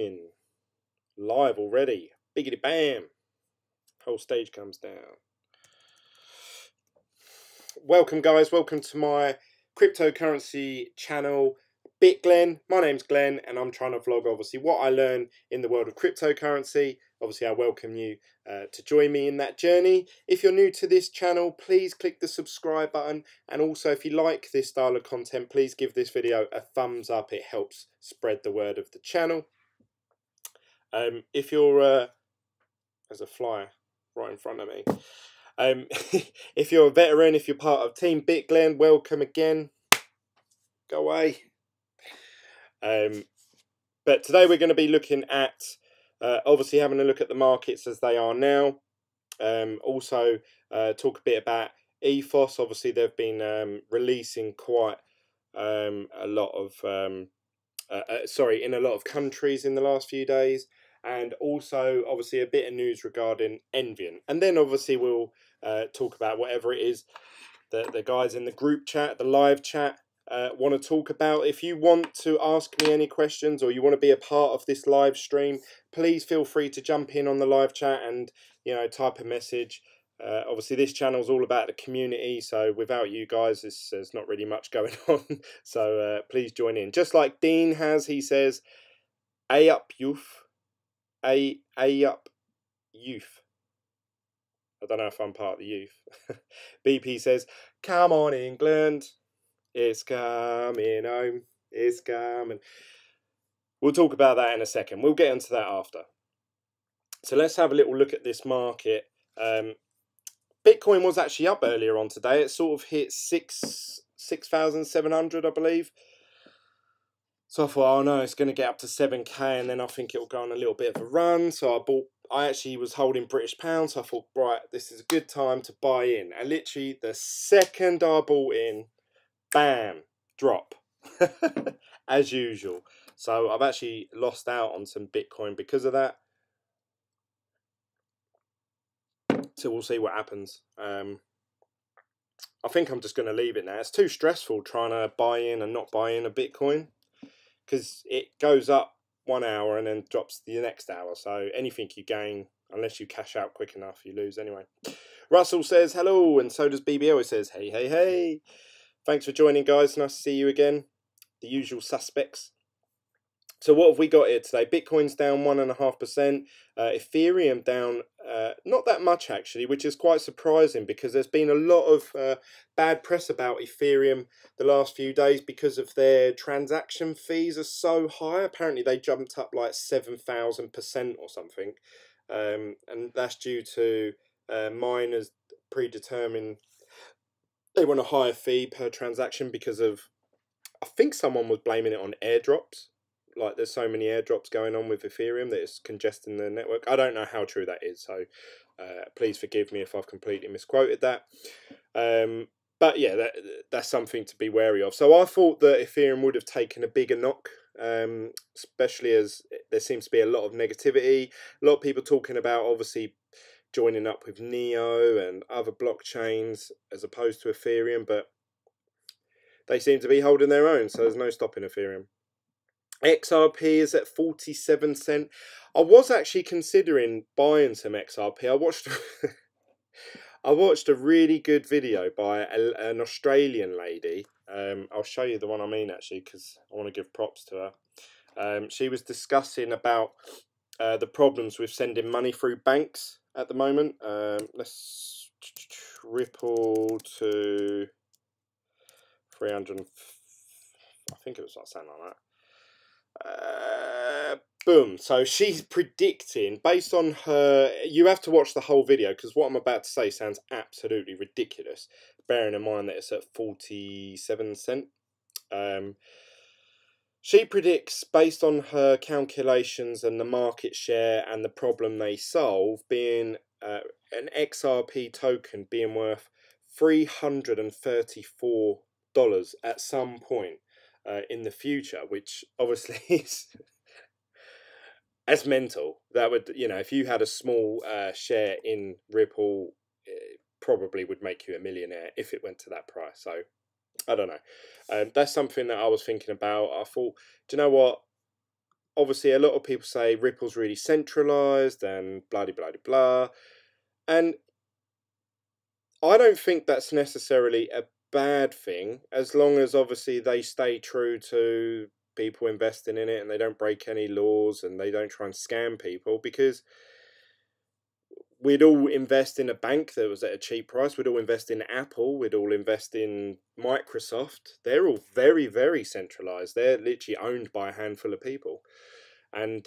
going. Live already. Biggity bam. Whole stage comes down. Welcome guys, welcome to my cryptocurrency channel, Glen. My name's Glenn and I'm trying to vlog obviously what I learn in the world of cryptocurrency. Obviously I welcome you to join me in that journey. If you're new to this channel, please click the subscribe button, and also if you like this style of content, please give this video a thumbs up. It helps spread the word of the channel. If you're there's a fly right in front of me. If you're a veteran, if you're part of Team Glen, welcome again. Go away. But today we're going to be looking at obviously having a look at the markets as they are now. Also talk a bit about Ethos. Obviously they've been releasing quite a lot of in a lot of countries in the last few days. And also, obviously, a bit of news regarding Envion. And then, obviously, we'll talk about whatever it is that the guys in the group chat, the live chat, want to talk about. If you want to ask me any questions or you want to be a part of this live stream, please feel free to jump in on the live chat and, you know, type a message. Obviously, this channel is all about the community, so without you guys, there's not really much going on. So please join in. Just like Dean has, he says, "A up, youth. A up, youth." I don't know if I'm part of the youth. BP says, "Come on, England. It's coming home. It's coming." We'll talk about that in a second. We'll get into that after. So let's have a little look at this market. Bitcoin was actually up earlier on today. It sort of hit 6,700, I believe. So I thought, oh no, it's going to get up to 7k, and then I think it'll go on a little bit of a run. So I actually was holding British pounds. So I thought, right, this is a good time to buy in. And literally the second I bought in, bam, drop, as usual. So I've actually lost out on some Bitcoin because of that. So we'll see what happens. I think I'm just going to leave it now. It's too stressful trying to buy in and not buy in a Bitcoin, because it goes up 1 hour and then drops the next hour. So anything you gain, unless you cash out quick enough, you lose anyway. Russell says hello, and so does BBL. It says hey, hey, hey. Thanks for joining, guys. Nice to see you again. The usual suspects. So what have we got here today? Bitcoin's down 1.5%. Ethereum down not that much actually, which is quite surprising because there's been a lot of bad press about Ethereum the last few days because of their transaction fees are so high. Apparently they jumped up like 7,000% or something, and that's due to miners predetermined. They want a higher fee per transaction because of, I think someone was blaming it on airdrops. Like there's so many airdrops going on with Ethereum that it's congesting the network. I don't know how true that is, so please forgive me if I've completely misquoted that. But yeah, that's something to be wary of. So I thought that Ethereum would have taken a bigger knock, especially as there seems to be a lot of negativity. A lot of people talking about obviously joining up with Neo and other blockchains as opposed to Ethereum, but they seem to be holding their own, so there's no stopping Ethereum. XRP is at 47 cents. I was actually considering buying some XRP. I watched a really good video by an Australian lady. I'll show you the one I mean actually, because I want to give props to her. She was discussing about the problems with sending money through banks at the moment. Let's Ripple to 300. I think it was like something like that. Boom. So she's predicting based on her. You have to watch the whole video because what I'm about to say sounds absolutely ridiculous, bearing in mind that it's at 47 cents. She predicts based on her calculations and the market share and the problem they solve being an XRP token being worth $334 at some point in the future, which obviously is that's mental. That would, you know, if you had a small share in Ripple, it probably would make you a millionaire if it went to that price. So I don't know. That's something that I was thinking about. I thought, do you know what? obviously a lot of people say Ripple's really centralized and blah blah blah blah, and I don't think that's necessarily a bad thing, as long as obviously they stay true to people investing in it and they don't break any laws and they don't try and scam people, because we'd all invest in a bank that was at a cheap price. We'd all invest in Apple. We'd all invest in Microsoft. They're all very, very centralized. They're literally owned by a handful of people. And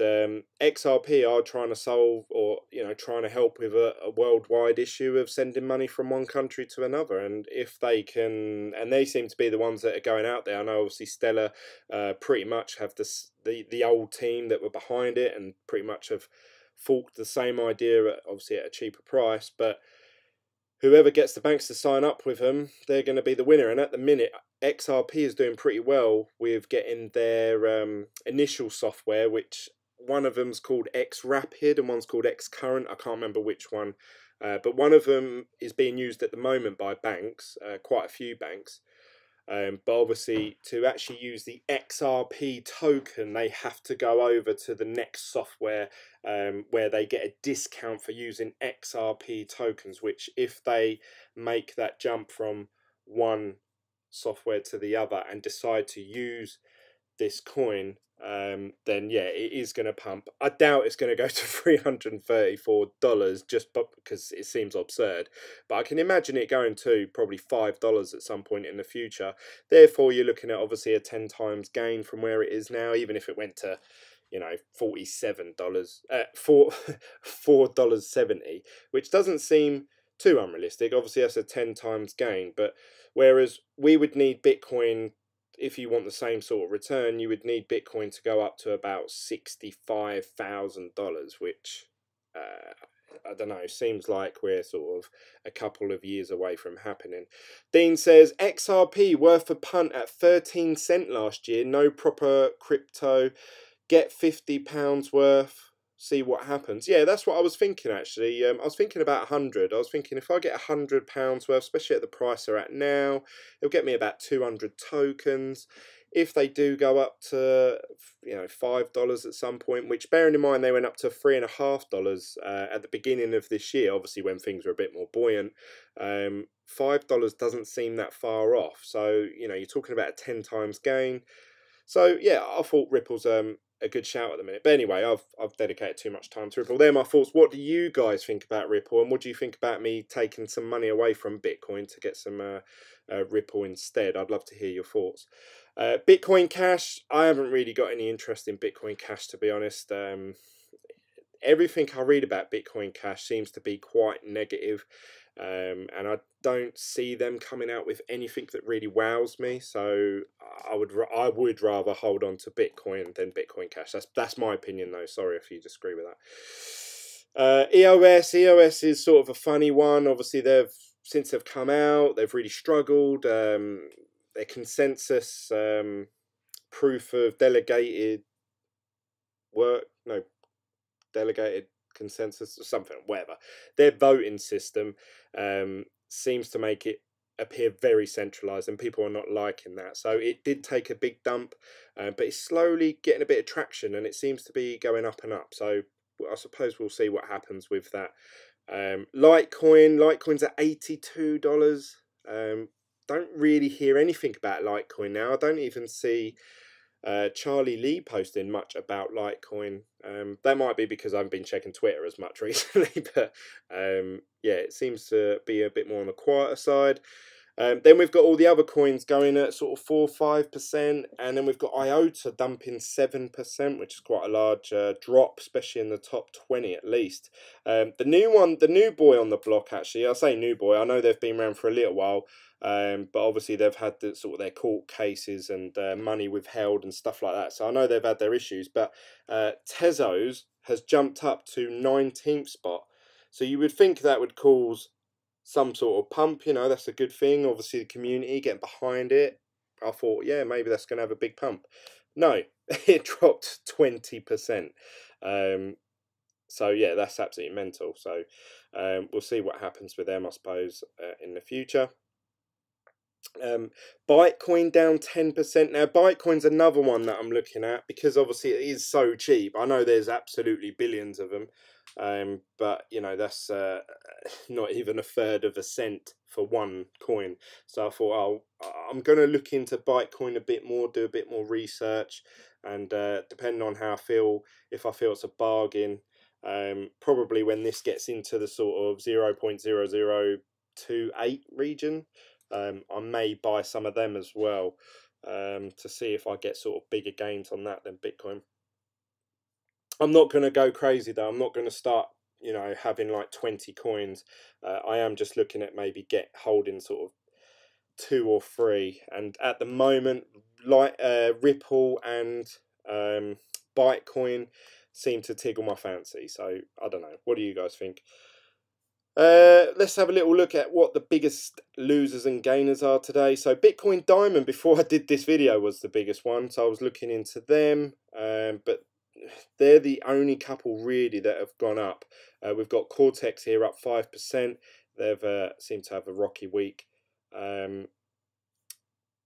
XRP are trying to solve, or trying to help with a worldwide issue of sending money from one country to another. And if they can, and they seem to be the ones that are going out there. I know obviously Stellar pretty much have the old team that were behind it, and pretty much have forked the same idea, obviously at a cheaper price. But whoever gets the banks to sign up with them, they're going to be the winner. And at the minute, XRP is doing pretty well with getting their initial software, which one of them's called X Rapid and one's called X Current. I can't remember which one, but one of them is being used at the moment by banks, quite a few banks. But obviously, to actually use the XRP token, they have to go over to the next software, where they get a discount for using XRP tokens, which if they make that jump from one software to the other and decide to use this coin, then yeah, it is going to pump. I doubt it's going to go to $334 just because it seems absurd, but I can imagine it going to probably $5 at some point in the future. Therefore, you're looking at obviously a 10 times gain from where it is now, even if it went to $47, $4.70, which doesn't seem too unrealistic. Obviously, that's a 10 times gain, but whereas we would need Bitcoin, if you want the same sort of return, you would need Bitcoin to go up to about $65,000, which I don't know, seems like we're sort of a couple of years away from happening. Dean says XRP worth a punt at 13 cent last year, no proper crypto, get £50 worth, see what happens. Yeah, that's what I was thinking actually. I was thinking about 100. I was thinking if I get £100 worth, especially at the price they're at now, it'll get me about 200 tokens. If they do go up to $5 at some point, which bearing in mind they went up to $3.50 at the beginning of this year, obviously when things were a bit more buoyant, $5 doesn't seem that far off. So you're talking about a 10 times gain. So yeah, I thought Ripple's a good shout at the minute. But anyway, I've dedicated too much time to Ripple. They're my thoughts. What do you guys think about Ripple, and what do you think about me taking some money away from Bitcoin to get some Ripple instead? I'd love to hear your thoughts. Bitcoin Cash, I haven't really got any interest in Bitcoin Cash, to be honest. Everything I read about Bitcoin Cash seems to be quite negative, and I don't see them coming out with anything that really wows me. So I would rather hold on to Bitcoin than Bitcoin Cash. That's my opinion, though. Sorry if you disagree with that. EOS is sort of a funny one. Obviously, since they've come out, they've really struggled. Their consensus proof of delegated consensus or something, whatever. Their voting system seems to make it appear very centralized, and people are not liking that. So it did take a big dump, but it's slowly getting a bit of traction, and it seems to be going up and up. So I suppose we'll see what happens with that. Litecoin's at $82. Don't really hear anything about Litecoin now. I don't even see Charlie Lee posting much about Litecoin. That might be because I haven't been checking Twitter as much recently, but yeah, it seems to be a bit more on the quieter side. Then we've got all the other coins going at sort of 4-5%, and then we've got IOTA dumping 7%, which is quite a large drop, especially in the top 20 at least. The new boy on the block, actually, I say new boy, I know they've been around for a little while, but obviously they've had sort of their court cases and money withheld and stuff like that. So I know they've had their issues, but Tezos has jumped up to 19th spot. So you would think that would cause some sort of pump, that's a good thing. Obviously the community getting behind it. I thought, yeah, maybe that's going to have a big pump. No, it dropped 20%. So yeah, that's absolutely mental. So we'll see what happens with them, I suppose, in the future. Bitcoin down 10%. Now, Bitcoin's another one that I'm looking at because obviously it is so cheap. I know there's absolutely billions of them, but you know that's not even a third of a cent for one coin. So I thought, oh, I'm going to look into Bitcoin a bit more, do a bit more research, and depending on how I feel, if I feel it's a bargain, probably when this gets into the sort of 0.0028 region. I may buy some of them as well, to see if I get sort of bigger gains on that than Bitcoin. I'm not going to go crazy though. I'm not going to start, you know, having like 20 coins. I am just looking at maybe holding sort of 2 or 3. And at the moment, like Ripple and Bitcoin seem to tickle my fancy. So I don't know. What do you guys think? Let's have a little look at what the biggest losers and gainers are today. So Bitcoin Diamond, before I did this video, was the biggest one. So I was looking into them, but they're the only couple really that have gone up. We've got Cortex here up 5%. They've seemed to have a rocky week. But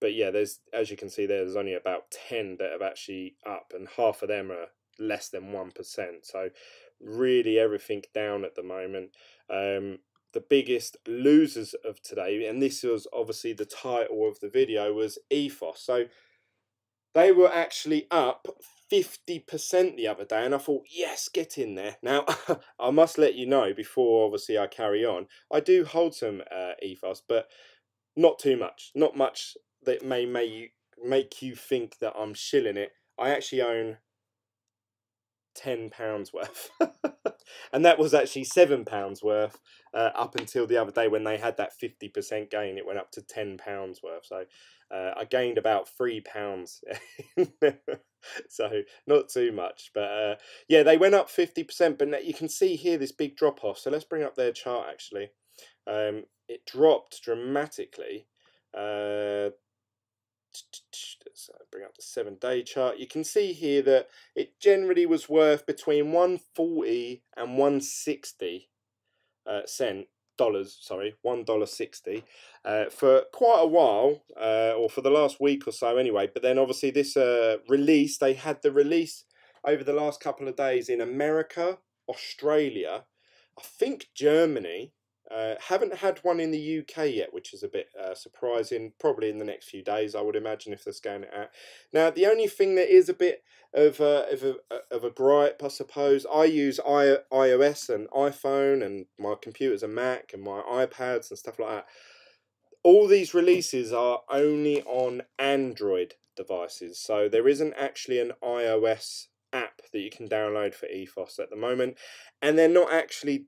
yeah, as you can see there's only about 10 that have actually up, and half of them are less than 1%. So really everything down at the moment. The biggest losers of today, and this was obviously the title of the video, was Ethos. So they were actually up 50% the other day, and I thought, yes, get in there. Now, I must let you know before obviously I carry on, I do hold some Ethos, but not too much. Not much that may make you think that I'm shilling it. I actually own £10 worth. And that was actually £7 worth up until the other day when they had that 50% gain. It went up to £10 worth. So I gained about £3. So not too much, but yeah, they went up 50%. But you can see here this big drop off. So let's bring up their chart actually. It dropped dramatically. Let's bring up the 7-day chart. You can see here that it generally was worth between 140 and 160 $1.60 for quite a while, or for the last week or so anyway. But then obviously this release, they had the release over the last couple of days in America, Australia, I think Germany. Haven't had one in the UK yet, which is a bit surprising. Probably in the next few days, I would imagine, if they're scanning it out. Now, the only thing that is a bit of a gripe, I suppose, I use iOS and iPhone, and my computer's a Mac, and my iPads and stuff like that. All these releases are only on Android devices, so there isn't actually an iOS app that you can download for Ethos at the moment, and they're not actually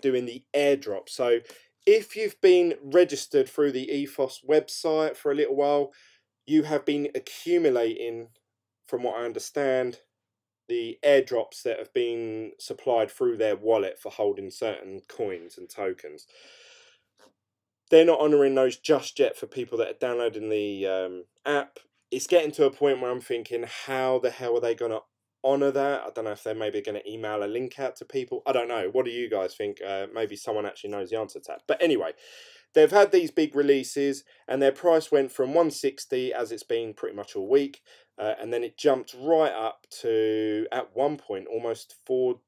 doing the airdrop. So if you've been registered through the Ethos website for a little while, you have been accumulating, from what I understand, the airdrops that have been supplied through their wallet for holding certain coins and tokens. They're not honouring those just yet for people that are downloading the app. It's getting to a point where I'm thinking, how the hell are they going to honour that? I don't know if they're maybe going to email a link out to people. I don't know. What do you guys think? Maybe someone actually knows the answer to that. But anyway, they've had these big releases, and their price went from 160, as it's been pretty much all week, and then it jumped right up to, at one point, almost $4,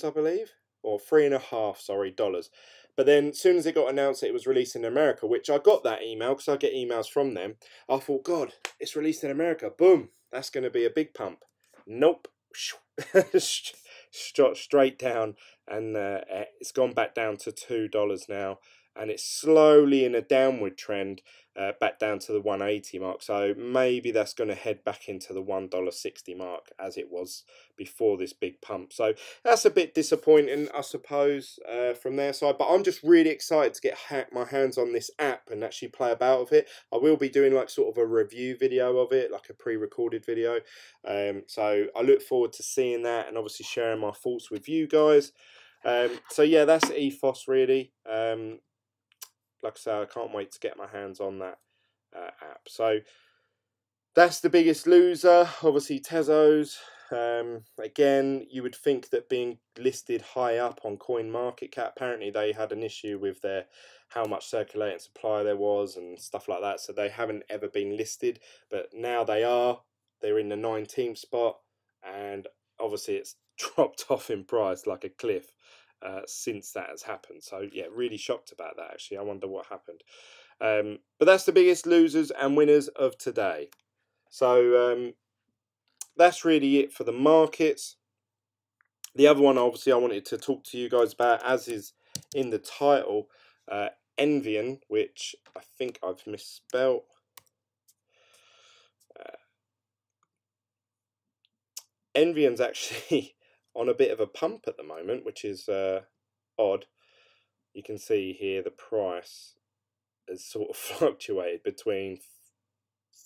I believe, or $3.50, sorry, dollars. But then as soon as it got announced that it was released in America, which I got that email because I get emails from them, I thought, God, it's released in America. Boom, that's going to be a big pump. Nope. Straight down, and it's gone back down to $2 now, and it's slowly in a downward trend back down to the 180 mark. So maybe that's going to head back into the $1.60 mark as it was before this big pump. So that's a bit disappointing, I suppose, from their side. But I'm just really excited to get my hands on this app and actually play about with it. I will be doing like sort of a review video of it, like a pre-recorded video. So I look forward to seeing that and obviously sharing my thoughts with you guys. So yeah, that's Ethos really. Like I say, I can't wait to get my hands on that app. So that's the biggest loser. Obviously, Tezos, Again, you would think that being listed high up on CoinMarketCap, apparently they had an issue with their how much circulating supply there was and stuff like that, so they haven't ever been listed, but now they are. They're in the 19th spot, and obviously it's dropped off in price like a cliff since that has happened. So yeah, really shocked about that actually. I wonder what happened. But that's the biggest losers and winners of today. So that's really it for the markets. The other one obviously I wanted to talk to you guys about, as is in the title, Envion, which I think I've misspelt. Envion's actually on a bit of a pump at the moment, which is odd. You can see here the price has sort of fluctuated between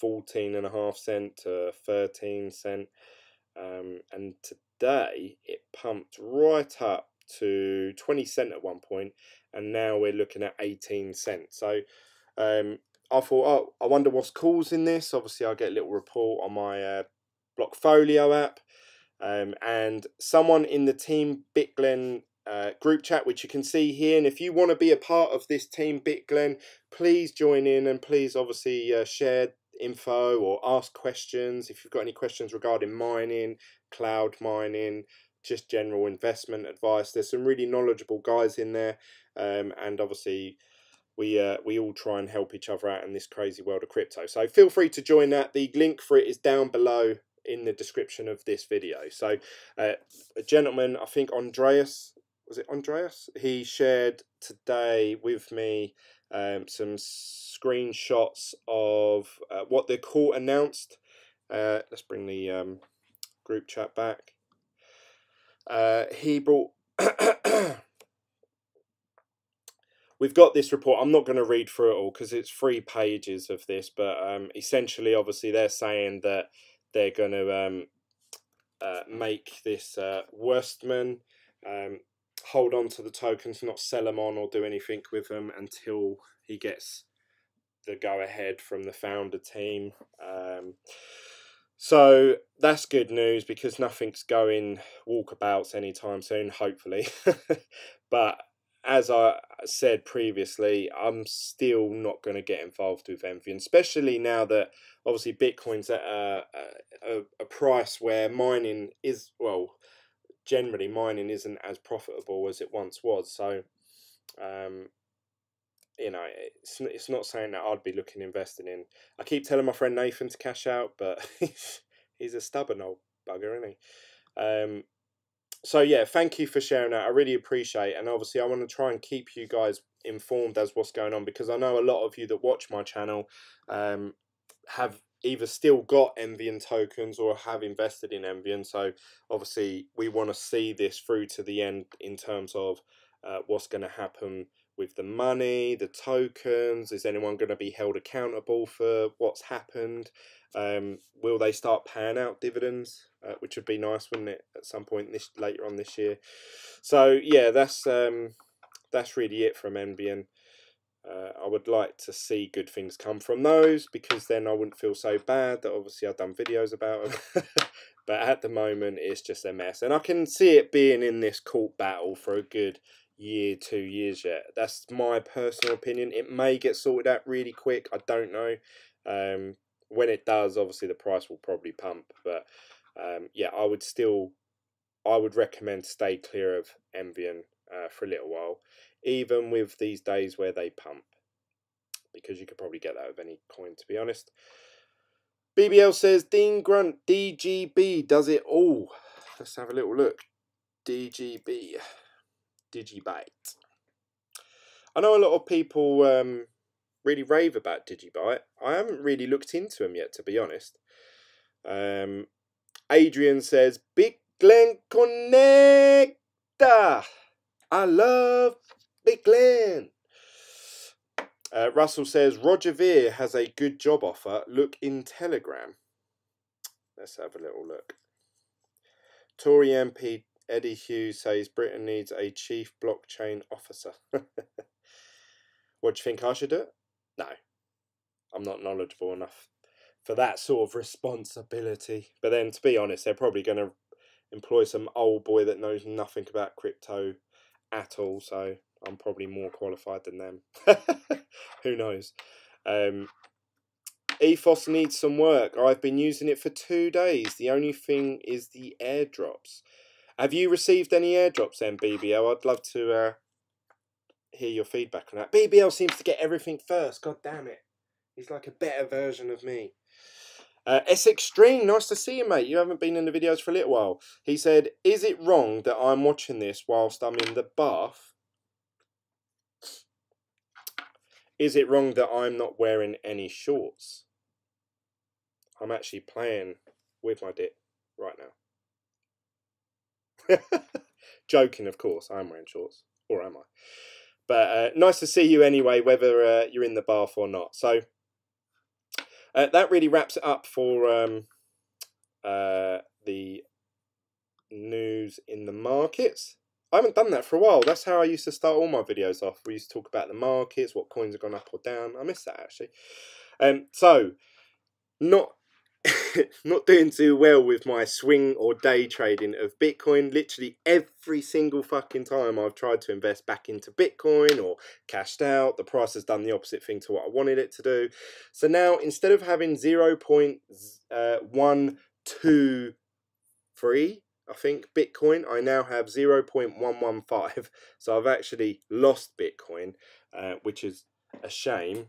14.5 cents to 13 cents, and today it pumped right up to 20 cents at one point, and now we're looking at 18 cents. So I thought, oh, I wonder what's causing this. Obviously I get a little report on my Blockfolio app, and someone in the Team BitGlen group chat, which you can see here, and if you want to be a part of this Team BitGlen, please join in, and please obviously share info or ask questions if you've got any questions regarding mining, cloud mining, just general investment advice. There's some really knowledgeable guys in there, and obviously we all try and help each other out in this crazy world of crypto. So feel free to join that. The link for it is down below in the description of this video. So a gentleman, I think Andreas, was it Andreas? He shared today with me some screenshots of what the court announced. Let's bring the group chat back. He brought we've got this report. I'm not going to read through it all because it's 3 pages of this, but essentially obviously they're saying that they're going to make this Worstman hold on to the tokens, not sell them on or do anything with them until he gets the go-ahead from the founder team. So that's good news because nothing's going walkabouts anytime soon, hopefully. But as I said previously, I'm still not going to get involved with Envion, especially now that obviously Bitcoin's at a price where mining is, well, generally mining isn't as profitable as it once was. So, you know, it's not something that I'd be looking investing in. I keep telling my friend Nathan to cash out, but he's a stubborn old bugger, isn't he? So yeah, thank you for sharing that. I really appreciate it. And obviously I want to try and keep you guys informed as what's going on, because I know a lot of you that watch my channel have either still got Envion tokens or have invested in Envion. So obviously we want to see this through to the end in terms of what's going to happen with the money, the tokens. Is anyone going to be held accountable for what's happened? Will they start paying out dividends, which would be nice, wouldn't it, at some point later on this year? So yeah, that's really it from Envion. I would like to see good things come from those, because then I wouldn't feel so bad that obviously I've done videos about them. But at the moment it's just a mess, and I can see it being in this court battle for a good year, 2 years yet. That's my personal opinion. It may get sorted out really quick, I don't know. When it does, obviously the price will probably pump, but yeah, I would recommend stay clear of Envion for a little while, even with these days where they pump, because you could probably get that with any coin, to be honest. BBL says Dean Grunt DGB does it all. Let's have a little look. DGB, Digibyte. I know a lot of people really rave about Digibyte. I haven't really looked into them yet, to be honest. Adrian says Big Glen Connecta. I love Big Glen. Russell says Roger Ver has a good job offer. Look in Telegram. Let's have a little look. Tory MP Eddie Hughes says Britain needs a chief blockchain officer. What do you think I should do? No, I'm not knowledgeable enough for that sort of responsibility. But then, to be honest, they're probably going to employ some old boy that knows nothing about crypto at all, so I'm probably more qualified than them. Who knows? Ethos needs some work. I've been using it for 2 days. The only thing is the airdrops. Have you received any airdrops then, BBL? I'd love to hear your feedback on that. BBL seems to get everything first. God damn it. He's like a better version of me. S Extreme, nice to see you, mate. You haven't been in the videos for a little while. He said, is it wrong that I'm watching this whilst I'm in the bath? Is it wrong that I'm not wearing any shorts? I'm actually playing with my dick right now. Joking, of course. I'm wearing shorts. Or am I? But nice to see you anyway, whether you're in the bath or not. So that really wraps it up for the news in the markets. I haven't done that for a while. That's how I used to start all my videos off. We used to talk about the markets, what coins have gone up or down. I miss that, actually. So, not not doing too well with my swing or day trading of Bitcoin. Literally every single fucking time I've tried to invest back into Bitcoin or cashed out, the price has done the opposite thing to what I wanted it to do. So now, instead of having 0.123, I think, Bitcoin, I now have 0.115. So I've actually lost Bitcoin, which is a shame.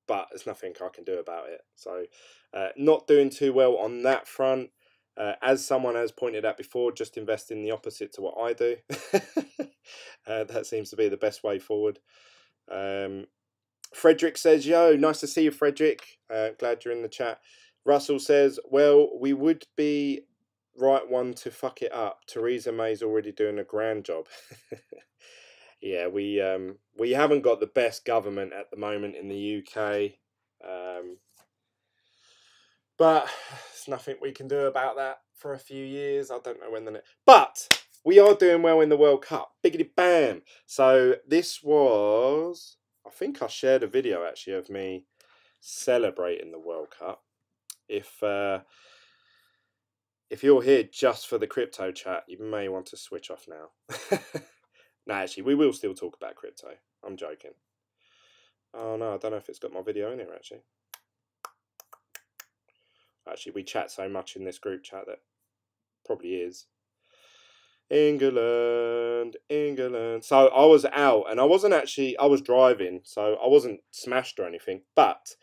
But there's nothing I can do about it. So not doing too well on that front. As someone has pointed out before, just investing the opposite to what I do. That seems to be the best way forward. Frederick says, yo, nice to see you, Frederick. Glad you're in the chat. Russell says, well, we would be right one to fuck it up. Theresa May's already doing a grand job. Yeah, we haven't got the best government at the moment in the UK. But there's nothing we can do about that for a few years. I don't know when the next... But we are doing well in the World Cup. Biggity bam. So this was... I think I shared a video, actually, of me celebrating the World Cup. If you're here just for the crypto chat, you may want to switch off now. No, actually, we will still talk about crypto. I'm joking. Oh, no, I don't know if it's got my video in here, actually. Actually, we chat so much in this group chat that probably is. England, England. So I was out, and I was driving, so I wasn't smashed or anything. But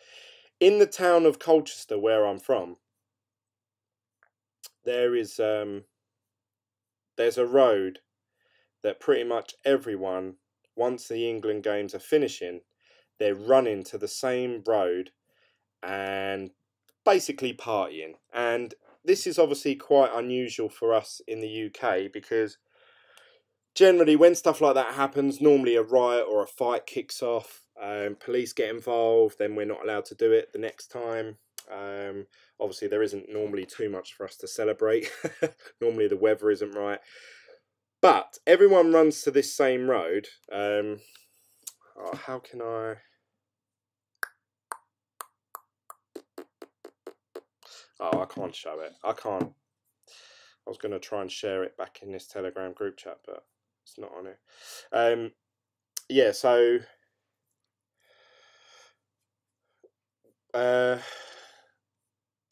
in the town of Colchester, where I'm from, there's a road that pretty much everyone, once the England games are finishing, they're running to the same road and basically partying. And this is obviously quite unusual for us in the UK, because generally when stuff like that happens, normally a riot or a fight kicks off, police get involved, then we're not allowed to do it the next time. Obviously there isn't normally too much for us to celebrate. Normally the weather isn't right. But everyone runs to this same road. How can I... Oh, I can't show it. I can't. I was going to try and share it back in this Telegram group chat, but it's not on it. Yeah, so...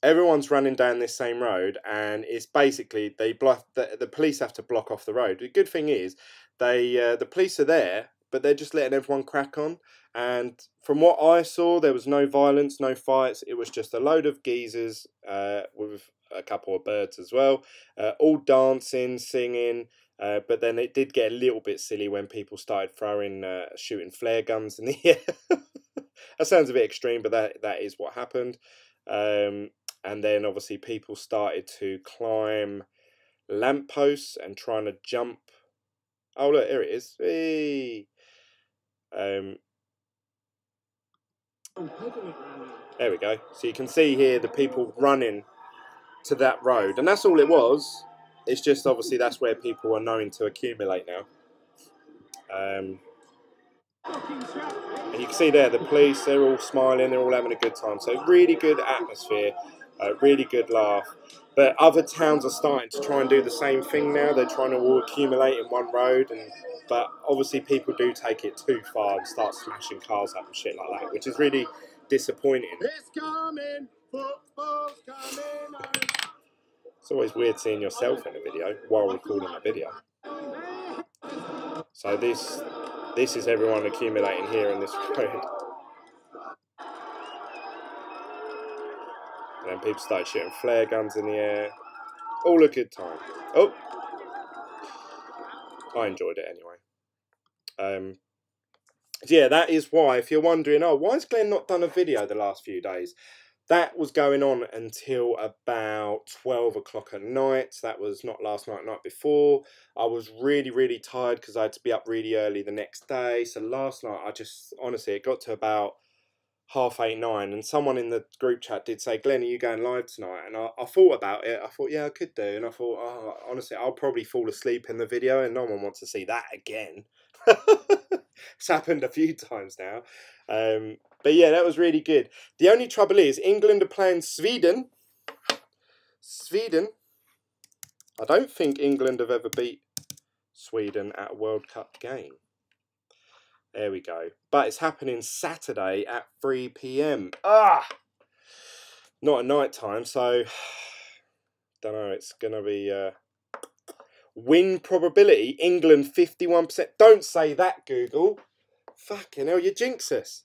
everyone's running down this same road, and it's basically the police have to block off the road. The good thing is the police are there, but they're just letting everyone crack on. And from what I saw, there was no violence, no fights. It was just a load of geezers with a couple of birds as well, all dancing, singing. But then it did get a little bit silly when people started shooting flare guns in the air. That sounds a bit extreme, but that is what happened. And then obviously people started to climb lampposts and trying to jump. Oh look, here it is. Hey. There we go. So you can see here the people running to that road, and that's all it was. It's just obviously that's where people are known to accumulate now. And you can see there the police, they're all smiling, they're all having a good time. So really good atmosphere. Really good laugh. But other towns are starting to try and do the same thing now. They're trying to all accumulate in one road, but obviously people do take it too far and start smashing cars up and shit like that, which is really disappointing. It's coming, football's coming. It's always weird seeing yourself in a video while recording a video. So this is everyone accumulating here in this road. And then people start shooting flare guns in the air. All a good time. Oh, I enjoyed it anyway. Yeah, that is why, if you're wondering, oh, why has Glenn not done a video the last few days? That was going on until about 12 o'clock at night. That was not last night, night before. I was really, really tired because I had to be up really early the next day. So last night, honestly, it got to about 8:30, 9, and someone in the group chat did say, Glenn, are you going live tonight? And I thought about it. I thought, yeah, I could do. And I thought, oh, honestly, I'll probably fall asleep in the video and no one wants to see that again. It's happened a few times now. But yeah, that was really good. The only trouble is England are playing Sweden. Sweden. I don't think England have ever beat Sweden at a World Cup game. There we go. But it's happening Saturday at 3 PM. Not at night time, so don't know. It's going to be win probability. England 51%. Don't say that, Google. Fucking hell, you jinx us.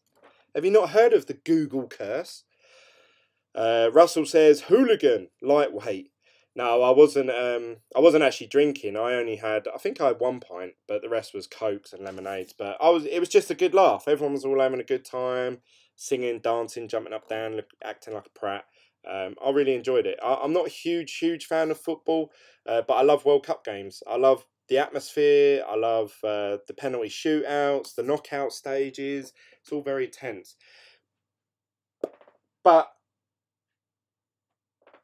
Have you not heard of the Google curse? Russell says hooligan, lightweight. No, I wasn't actually drinking. I think I had 1 pint, but the rest was Cokes and lemonades. But it was just a good laugh. Everyone was all having a good time, singing, dancing, jumping up, down, acting like a prat. I really enjoyed it. I'm not a huge fan of football, but I love World Cup games. I love the atmosphere. I love the penalty shootouts, the knockout stages. It's all very tense. But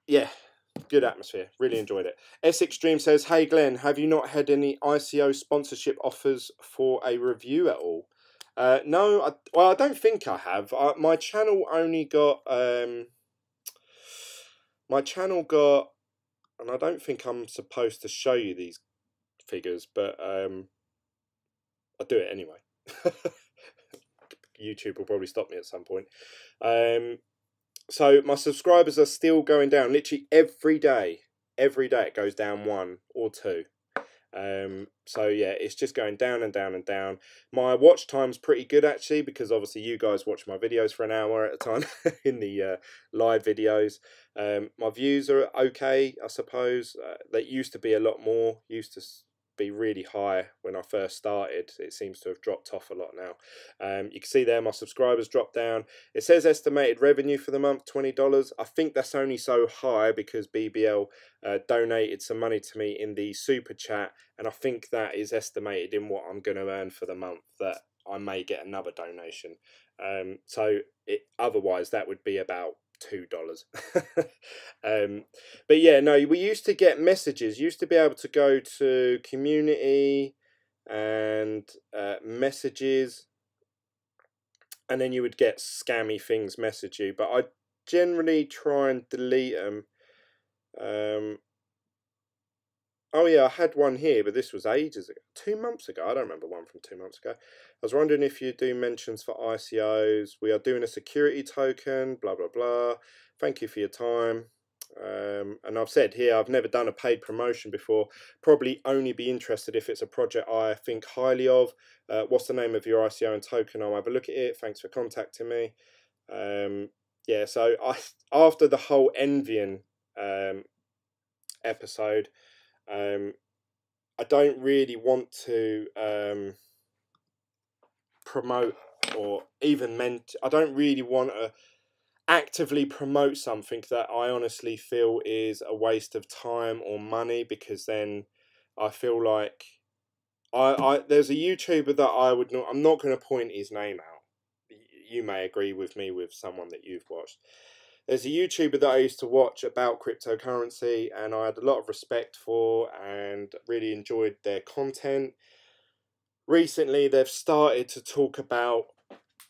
yeah, good atmosphere. Really enjoyed it. Essex Dream says, hey Glenn, have you not had any ICO sponsorship offers for a review at all? No, I don't think I have. My channel only got... and I don't think I'm supposed to show you these figures, but I'll do it anyway. YouTube will probably stop me at some point. So my subscribers are still going down. Literally every day it goes down 1 or 2. So yeah, it's just going down and down and down. My watch time's pretty good actually, because obviously you guys watch my videos for an hour at a time in the live videos. My views are okay, I suppose. They used to be a lot more. Used to be really high when I first started. It seems to have dropped off a lot now. You can see there my subscribers dropped down. It says estimated revenue for the month $20. I think that's only so high because BBL donated some money to me in the super chat, and I think that is estimated in what I'm going to earn for the month, that I may get another donation. Otherwise that would be about $2. But yeah, no, we used to get messages. Used to be able to go to community and messages, and then you would get scammy things message you, but I generally try and delete them. Oh yeah, I had one here, but this was ages ago. 2 months ago. I don't remember one from 2 months ago. I was wondering if you do mentions for ICOs. We are doing a security token, blah, blah, blah. Thank you for your time. And I've said here, I've never done a paid promotion before. Probably only be interested if it's a project I think highly of. What's the name of your ICO and token? I'll have a look at it. Thanks for contacting me. Yeah, so after the whole Envion episode, I don't really want to promote or even I don't really want to actively promote something that I honestly feel is a waste of time or money, because then I feel like there's a YouTuber that I'm not going to point his name out. You may agree with me with someone that you've watched. There's a YouTuber that I used to watch about cryptocurrency, and I had a lot of respect for and really enjoyed their content. Recently, they've started to talk about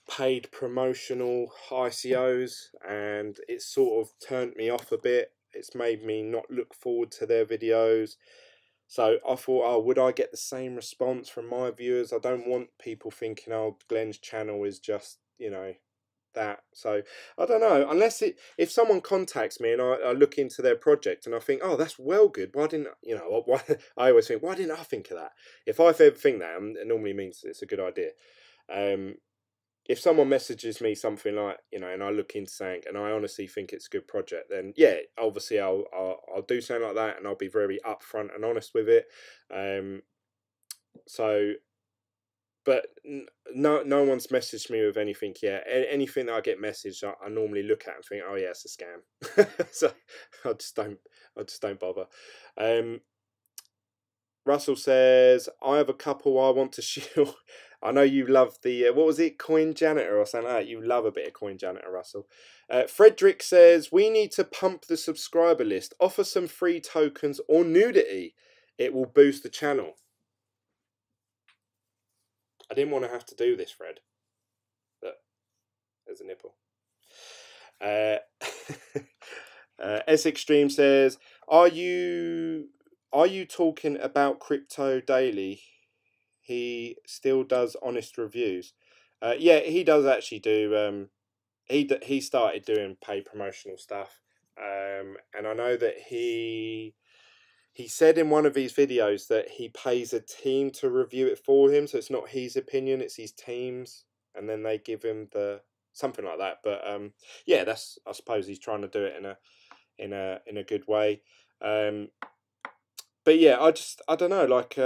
paid promotional ICOs, and it's sort of turned me off a bit. It's made me not look forward to their videos. So I thought, oh, would I get the same response from my viewers? I don't want people thinking, oh, Glen's channel is just, you know, that. So I don't know, unless if someone contacts me and I look into their project and I think, oh, that's well good, why didn't, you know, why, I always think, why didn't I think of that? If I ever think that, it normally means it's a good idea. If someone messages me something like, you know, and I look into something and I honestly think it's a good project, then yeah, obviously I'll do something like that, and I'll be very upfront and honest with it. So, but no one's messaged me with anything yet. Anything that I get messaged, I normally look at and think, oh yeah, it's a scam. So I just don't bother. Russell says, I have a couple I want to shield. I know you love the, what was it, Coin Janitor or something like that. You love a bit of Coin Janitor, Russell. Frederick says, we need to pump the subscriber list. Offer some free tokens or nudity. It will boost the channel. I didn't want to have to do this, Fred. But there's a nipple. S Extreme says, are you talking about Crypto Daily? He still does honest reviews. Yeah, he does actually do. He started doing paid promotional stuff, and I know that he said in one of his videos that he pays a team to review it for him, so it's not his opinion, it's his team's, and then they give him the something like that. But yeah, that's, I suppose he's trying to do it in a good way. But yeah, I don't know, like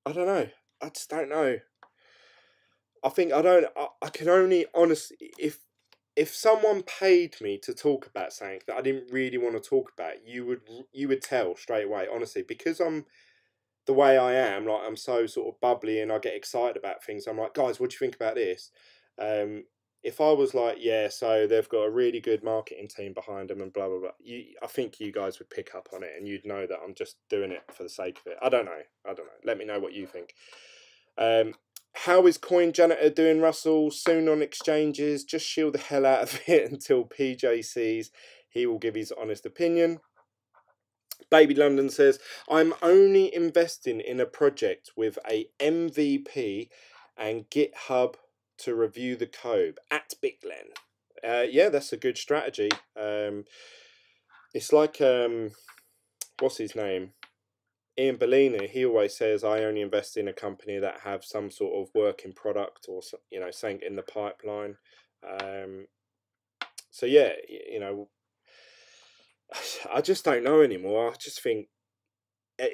I don't know. I just don't know. I think I can only honestly, if someone paid me to talk about something that I didn't really want to talk about, you would tell straight away, honestly, because I'm the way I am, like I'm so sort of bubbly and I get excited about things. I'm like, guys, what do you think about this? If I was like, yeah, so they've got a really good marketing team behind them and blah blah blah, I think you guys would pick up on it and you'd know that I'm just doing it for the sake of it. I don't know. Let me know what you think. How is Coin Janitor doing, Russell? Soon on exchanges. Just shield the hell out of it until PJ sees. He will give his honest opinion. Baby London says, I'm only investing in a project with a MVP and GitHub to review the code at BitGlen. Yeah, that's a good strategy. It's like, what's his name? Ian Bellini, he always says, I only invest in a company that have some sort of working product or, you know, something in the pipeline. So yeah, you know, I just don't know anymore. I just think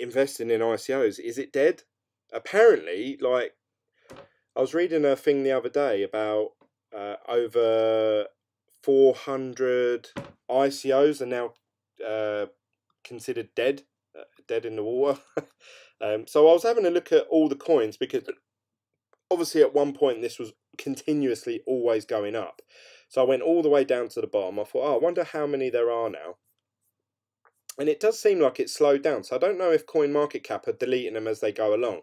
investing in ICOs, is it dead? Apparently, like, I was reading a thing the other day about over 400 ICOs are now considered dead in the water. So I was having a look at all the coins, because obviously at one point this was continuously always going up. So I went all the way down to the bottom. I thought, oh, I wonder how many there are now. And it does seem like it's slowed down. So I don't know if CoinMarketCap are deleting them as they go along.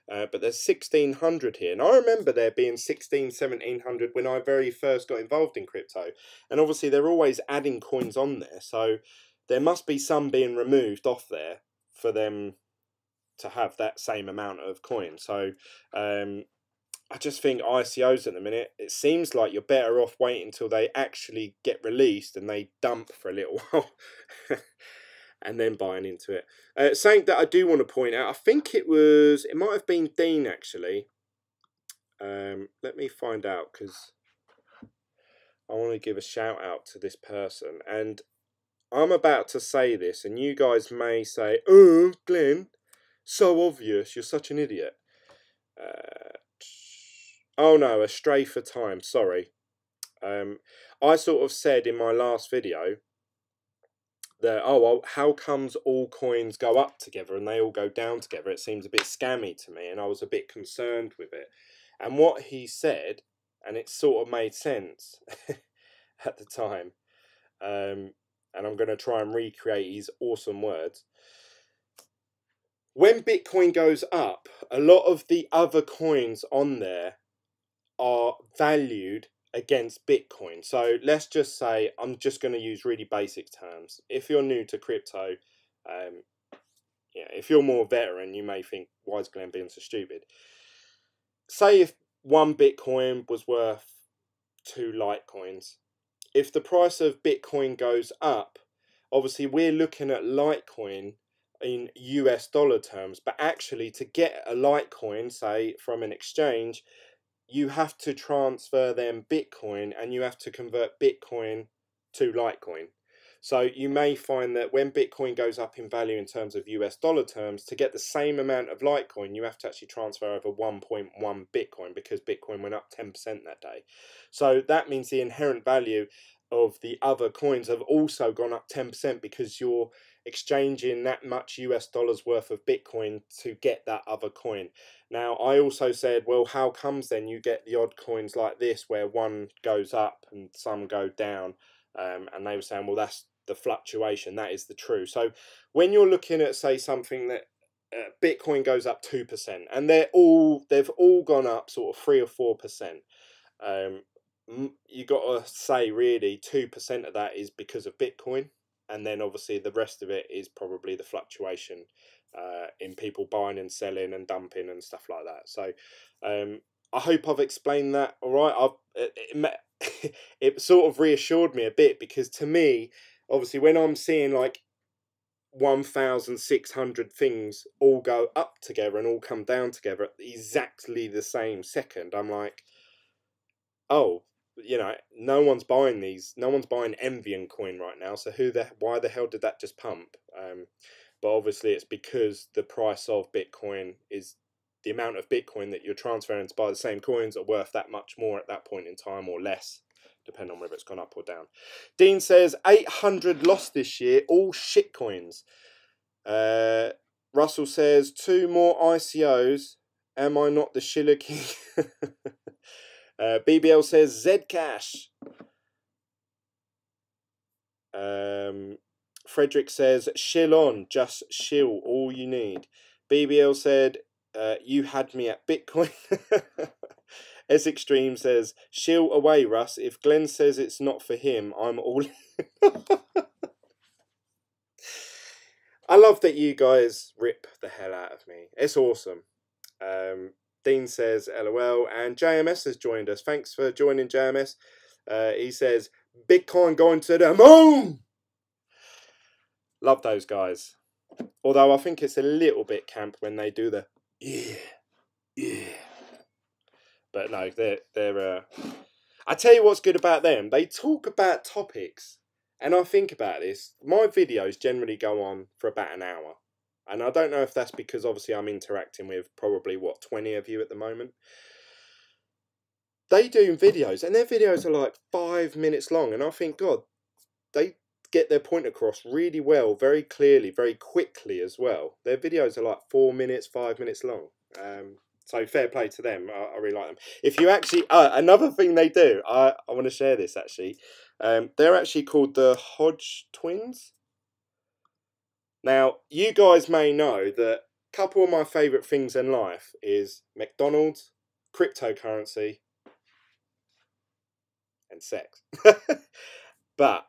But there's 1,600 here. And I remember there being 1,600, 1,700 when I very first got involved in crypto. And obviously they're always adding coins on there. So there must be some being removed off there for them to have that same amount of coin. So I just think ICOs at the minute, it seems like you're better off waiting until they actually get released and they dump for a little while. And then buying into it. Something that I do want to point out, I think it might have been Dean actually. Let me find out, because I want to give a shout out to this person. And I'm about to say this, and you guys may say, oh, Glen, so obvious, you're such an idiot. Oh no, a stray for time, sorry. I sort of said in my last video that, oh, well, how comes all coins go up together and they all go down together? It seems a bit scammy to me, and I was a bit concerned with it. And what he said, and it sort of made sense at the time, and I'm going to try and recreate his awesome words. When Bitcoin goes up, a lot of the other coins on there are valued against Bitcoin. So let's just say, I'm just going to use really basic terms. If you're new to crypto, if you're more veteran, you may think, why is Glenn being so stupid? Say if one Bitcoin was worth 2 Litecoins. If the price of Bitcoin goes up, obviously we're looking at Litecoin in US dollar terms, but actually to get a Litecoin, say from an exchange, you have to transfer them Bitcoin and you have to convert Bitcoin to Litecoin. So you may find that when Bitcoin goes up in value in terms of US dollar terms, to get the same amount of Litecoin, you have to actually transfer over 1.1 Bitcoin, because Bitcoin went up 10% that day. So that means the inherent value of the other coins have also gone up 10%, because you're exchanging that much US dollars worth of Bitcoin to get that other coin. Now, I also said, well, how comes then you get the odd coins like this where one goes up and some go down? And they were saying, well, that's the fluctuation. That is the true. So when you're looking at, say, something that Bitcoin goes up 2%, and they've all gone up sort of 3 or 4%. You got to say really 2% of that is because of Bitcoin, and then obviously the rest of it is probably the fluctuation in people buying and selling and dumping and stuff like that. So I hope I've explained that all right. It sort of reassured me a bit, because to me, obviously, when I'm seeing like 1,600 things all go up together and all come down together at exactly the same second, I'm like, oh, no one's buying these. No one's buying Envion coin right now. So why the hell did that just pump? But obviously it's because the price of Bitcoin is the amount of Bitcoin that you're transferring to buy the same coins are worth that much more at that point in time, or less, depending on whether it's gone up or down. Dean says 800 lost this year, all shit coins. Russell says 2 more ICOs. Am I not the Shiller King? BBL says Zcash. Frederick says shill on, just shill, all you need. BBL said you had me at Bitcoin. S Extreme says shill away, Russ. If Glenn says it's not for him, I'm all I love that you guys rip the hell out of me. It's awesome. Dean says LOL, and JMS has joined us. Thanks for joining, JMS. He says Bitcoin going to the moon. Love those guys. Although I think it's a little bit camp when they do the yeah. But no, they're I tell you what's good about them. They talk about topics, and I think about this. My videos generally go on for about an hour. And I don't know if that's because obviously I'm interacting with probably, 20 of you at the moment. They do videos, and their videos are like 5 minutes long. And I think, God, they get their point across really well, very clearly, very quickly as well. Their videos are like 4 minutes, 5 minutes long. So fair play to them. I really like them. If you actually, another thing they do, I want to share this actually. They're actually called the Hodge Twins. Now, you guys may know that a couple of my favourite things in life is McDonald's, cryptocurrency, and sex. But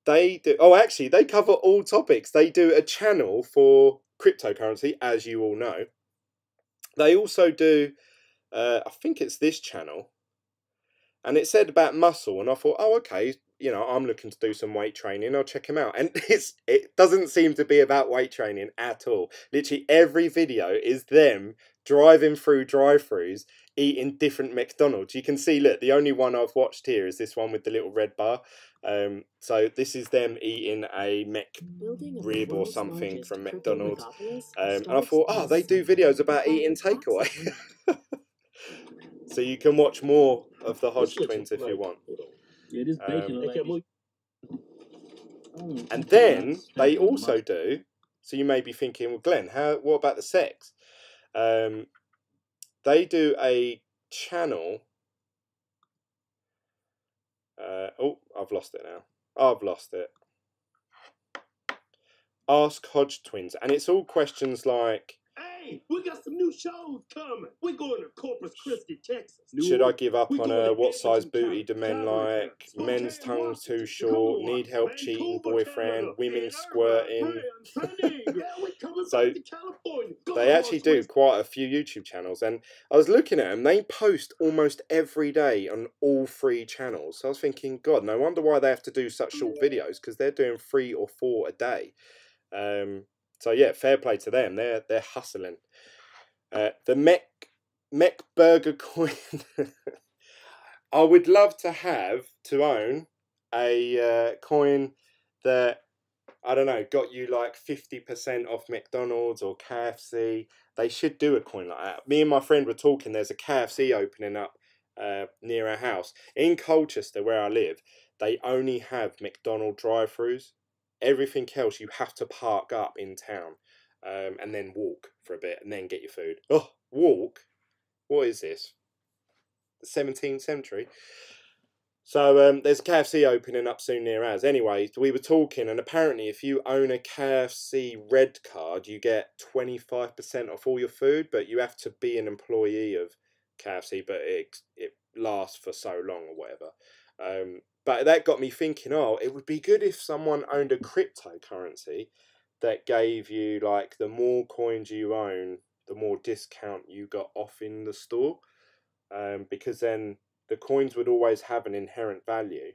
they do, actually, they cover all topics. They do a channel for cryptocurrency, as you all know. They also do, I think it's this channel, and it said about muscle, and I thought, oh, okay, I'm looking to do some weight training. I'll check him out. And it doesn't seem to be about weight training at all. Literally every video is them driving through drive-thrus, eating different McDonald's. You can see, look, the only one I've watched here is this one with the little red bar. So this is them eating a McRib or something from McDonald's. And I thought, oh, they do videos about eating takeaway. So you can watch more of the Hodge Twins if you want. And then they also do, so you may be thinking, well, Glenn, what about the sex? They do a channel. Oh, I've lost it now. I've lost it. Ask Hodge Twins. And it's all questions like, Hey, we got some new shows coming. We're going to Corpus Christi, Texas. Should I give up on a what size booty do men like? Men's tongues too short, need help cheating boyfriend, women squirting. So they actually do quite a few YouTube channels, and I was looking at them. They post almost every day on all 3 channels. So I was thinking, God, no wonder why they have to do such short videos, because they're doing 3 or 4 a day. So yeah, fair play to them. They're hustling. The Mech Burger Coin. I would love to own a coin that, I don't know, got you like 50% off McDonald's or KFC. They should do a coin like that. Me and my friend were talking. There's a KFC opening up near our house in Colchester, where I live. They only have McDonald's drive-thrus. Everything else you have to park up in town, and then walk for a bit and then get your food. Oh, walk? What is this? The 17th century? So there's a KFC opening up soon near us. Anyway, we were talking, and apparently if you own a KFC red card, you get 25% off all your food, but you have to be an employee of KFC, but it lasts for so long or whatever. But that got me thinking, oh, it would be good if someone owned a cryptocurrency that gave you, like, the more coins you own, the more discount you got off in the store. Because then the coins would always have an inherent value,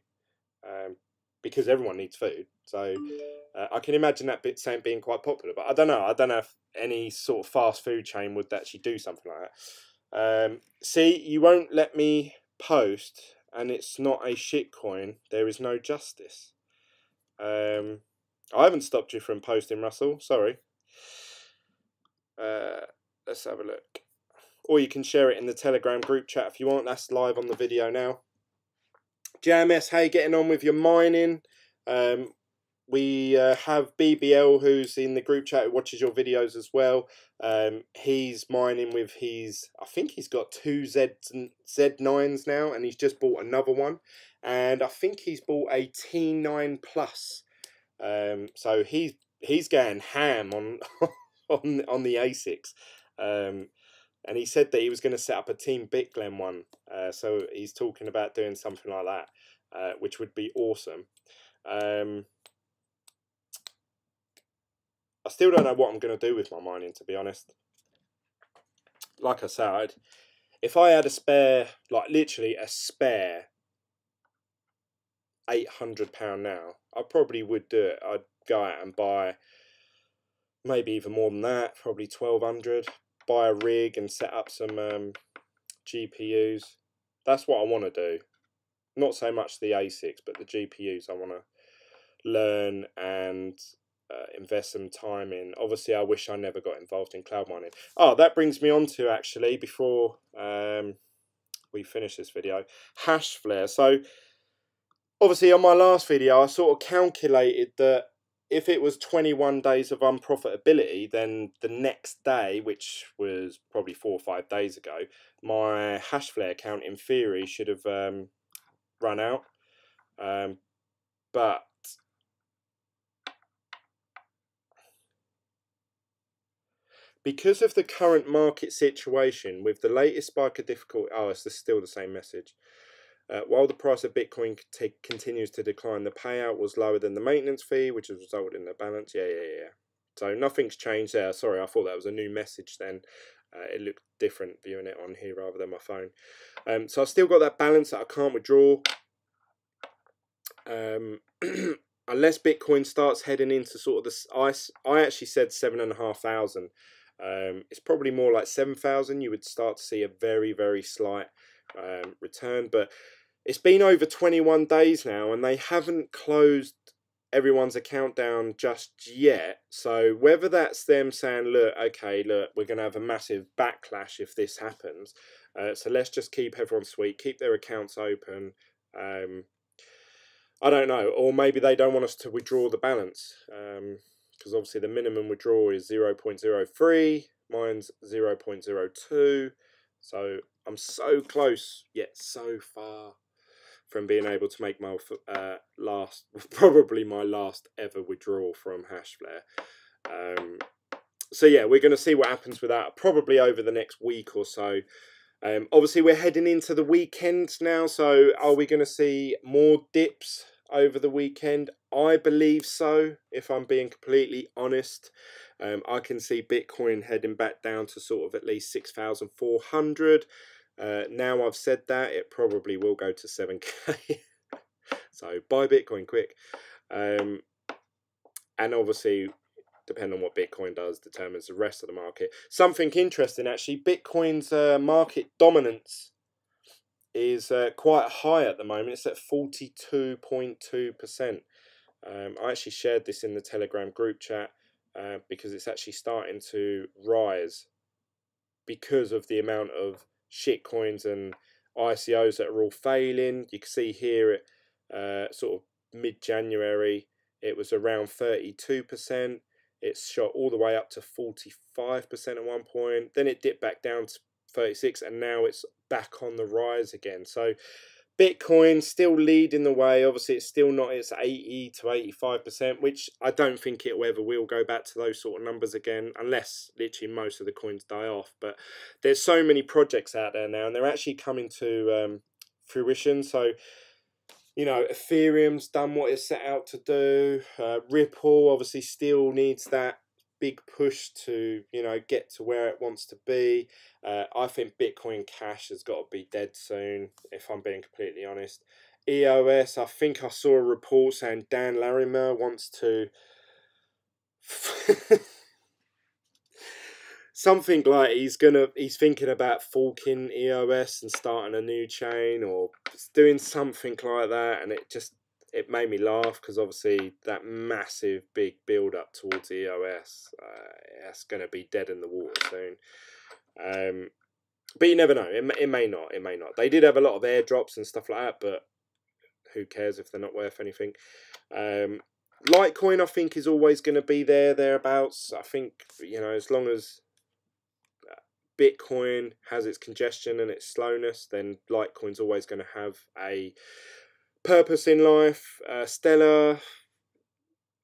because everyone needs food. So I can imagine that being quite popular, but I don't know if any sort of fast food chain would actually do something like that. See, you won't let me post, and it's not a shit coin. There is no justice. I haven't stopped you from posting, Russell. Sorry. Let's have a look. Or you can share it in the Telegram group chat if you want. That's live on the video now. JMS, how you getting on with your mining? We have BBL, who's in the group chat, who watches your videos as well. He's mining with his, I think he's got 2 Z9s now, and he's just bought another one. And I think he's bought a T9 Plus. So he's going ham on on the ASICs. And he said that he was going to set up a Team Bitglen one. So he's talking about doing something like that, which would be awesome. I still don't know what I'm going to do with my mining, to be honest. Like I said, if I had a spare, like literally a spare £800 now, I probably would do it. I'd go out and buy maybe even more than that, probably 1,200. Buy a rig and set up some GPUs. That's what I want to do. Not so much the ASICs, but the GPUs I want to learn and invest some time in. Obviously, I wish I never got involved in cloud mining. Oh, that brings me on to, actually, before we finish this video, Hashflare. So, obviously, on my last video, I sort of calculated that if it was 21 days of unprofitability, then the next day, which was probably 4 or 5 days ago, my Hashflare account in theory should have run out. But because of the current market situation, with the latest spike of difficulty, oh, it's still the same message. While the price of Bitcoin continues to decline, the payout was lower than the maintenance fee, which has resulted in the balance. Yeah. So nothing's changed there. Sorry, I thought that was a new message then. It looked different viewing it on here rather than my phone. So I've still got that balance that I can't withdraw. Unless Bitcoin starts heading into sort of this ice, I actually said 7,500. It's probably more like 7,000. You would start to see a very, very slight return, but it's been over 21 days now and they haven't closed everyone's account down just yet. So whether that's them saying, look, okay, look, we're going to have a massive backlash if this happens, so let's just keep everyone sweet, keep their accounts open. I don't know, or maybe they don't want us to withdraw the balance, because obviously the minimum withdrawal is 0.03, mine's 0.02, so I'm so close, yet so far from being able to make my probably my last ever withdrawal from Hashflare. So yeah, we're going to see what happens with that probably over the next week or so. Obviously, we're heading into the weekend now, so are we going to see more dips over the weekend? I believe so, if I'm being completely honest. I can see Bitcoin heading back down to sort of at least 6,400. Now I've said that, it probably will go to 7k. So buy Bitcoin quick. And obviously, depending on what Bitcoin does, determines the rest of the market. Something interesting, actually, Bitcoin's market dominance is quite high at the moment. It's at 42.2%. I actually shared this in the Telegram group chat because it's actually starting to rise because of the amount of shitcoins and ICOs that are all failing. You can see here at sort of mid-January, it was around 32%. It's shot all the way up to 45% at one point. Then it dipped back down to 36, and now it's back on the rise again. So Bitcoin still leading the way. Obviously, it's still not its 80 to 85%, which I don't think it ever will go back to those sort of numbers again, unless literally most of the coins die off. But there's so many projects out there now, and they're actually coming to fruition. So, you know, Ethereum's done what it's set out to do. Ripple obviously still needs that big push to, you know, get to where it wants to be. I think Bitcoin Cash has got to be dead soon, if I'm being completely honest. EOS, I think I saw a report saying Dan Larimer wants to something like he's thinking about forking EOS and starting a new chain or doing something like that, and it made me laugh because obviously that massive big build up towards EOS, it's going to be dead in the water soon. But you never know. It may not. It may not. They did have a lot of airdrops and stuff like that, but who cares if they're not worth anything? Litecoin, I think, is always going to be thereabouts. I think, you know, as long as Bitcoin has its congestion and its slowness, then Litecoin's always going to have a purpose in life. Stellar,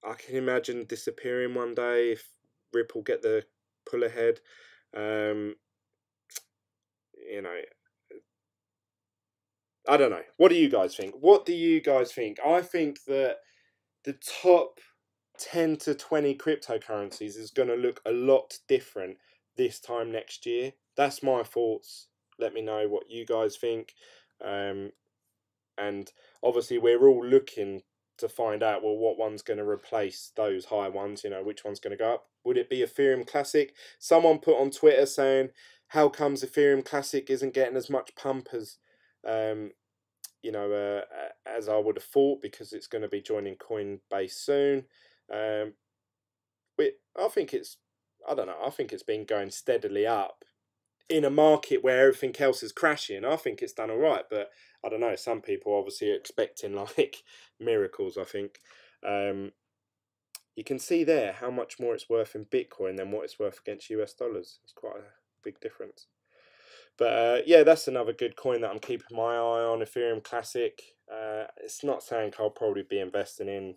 I can imagine disappearing one day if Ripple get the pull ahead. You know, I don't know. What do you guys think? What do you guys think? I think that the top 10 to 20 cryptocurrencies is going to look a lot different this time next year. That's my thoughts. Let me know what you guys think. And obviously we're all looking to find out, well, what one's going to replace those high ones, you know, which one's going to go up. Would it be Ethereum Classic? Someone put on Twitter saying, how comes Ethereum Classic isn't getting as much pump as you know, as I would have thought, because it's going to be joining Coinbase soon. But I think I don't know, I think it's been going steadily up in a market where everything else is crashing. I think it's done all right, but I don't know, some people obviously are expecting like miracles, I think. You can see there how much more it's worth in Bitcoin than what it's worth against US dollars. It's quite a big difference. But yeah, that's another good coin that I'm keeping my eye on, Ethereum Classic. It's not saying I'll probably be investing in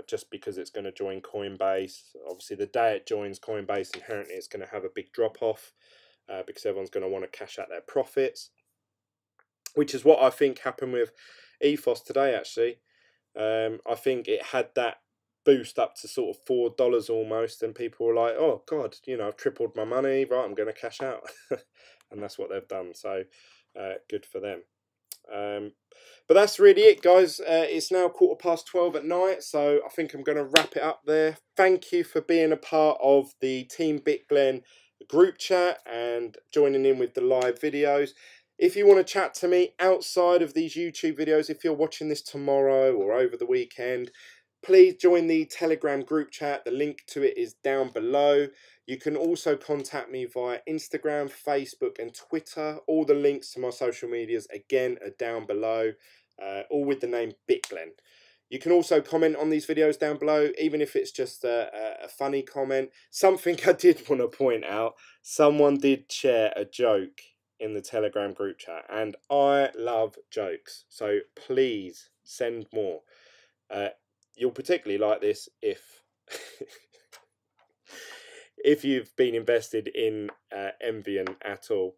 just because it's going to join Coinbase. Obviously, the day it joins Coinbase, inherently it's going to have a big drop-off because everyone's going to want to cash out their profits, which is what I think happened with Ethos today, actually. I think it had that boost up to sort of $4 almost, and people were like, oh God, you know, I've tripled my money, right, I'm going to cash out. And that's what they've done, so good for them. But that's really it, guys. It's now 12:15 at night, so I think I'm going to wrap it up there. Thank you for being a part of the Team BitGlen group chat and joining in with the live videos. If you want to chat to me outside of these YouTube videos, if you're watching this tomorrow or over the weekend, please join the Telegram group chat. The link to it is down below. You can also contact me via Instagram, Facebook and Twitter. All the links to my social medias, again, are down below, all with the name BitGlen. You can also comment on these videos down below, even if it's just a funny comment. Something I did want to point out, someone did share a joke in the Telegram group chat, and I love jokes, so please send more. You'll particularly like this if you've been invested in Envion at all.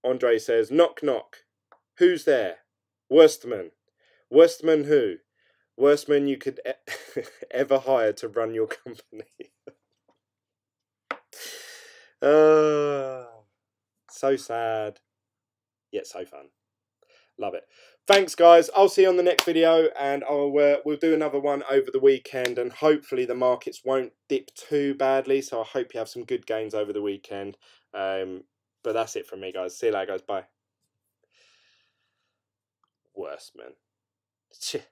Andre says, knock knock. Who's there? Worstman. Worstman who? Worstman you could ever hire to run your company. So sad, yet so fun. Love it. Thanks, guys. I'll see you on the next video, and we'll do another one over the weekend, and hopefully the markets won't dip too badly, so I hope you have some good gains over the weekend. But that's it from me, guys. See you later, guys. Bye. Worst, man.